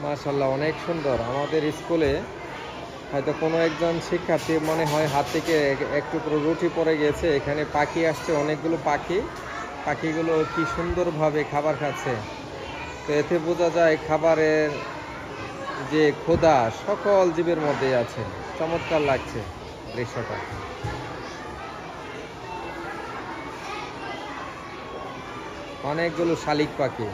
মাশাআল্লাহ, অনেক সুন্দর। আমাদের স্কুলে হয়তো কোনো একজন শিক্ষার্থী মনে হয় হাত থেকে এক টুকরো রুটি পড়ে গেছে। এখানে পাখি আসছে, অনেকগুলো পাখি। পাখিগুলো কি সুন্দরভাবে খাবার খাচ্ছে। তো এতে বোঝা যায় খাবারের যে ক্ষুধা সকল জীবের মধ্যেই আছে। চমৎকার লাগছে দৃশ্যটা। অনেকগুলো শালিক পাখি।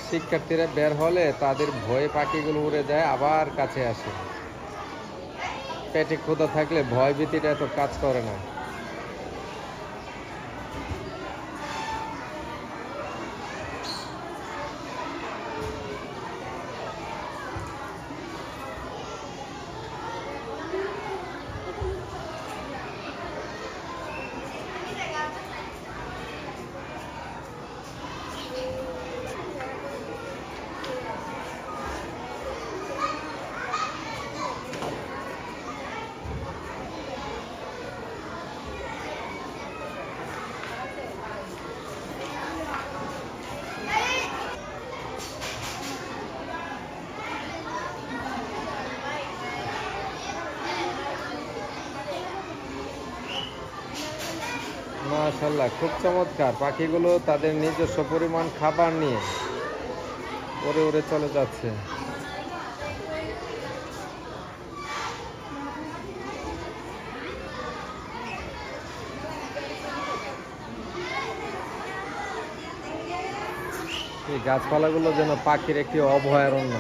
শিক্ষার্থীরা বের হলে তাদের ভয়ে পাখিগুলো উড়ে যায়, আবার কাছে আসে। পেটে ক্ষুধা থাকলে ভয় ভীতিটা এত কাজ করে না। মাশাআল্লাহ, খুব চমৎকার। পাখিগুলো তাদের নিজস্ব পরিমাণ খাবার নিয়ে উড়ে উড়ে চলে যাচ্ছে। এই গাছপালাগুলো যেন পাখির একটি অভয়ারণ্য।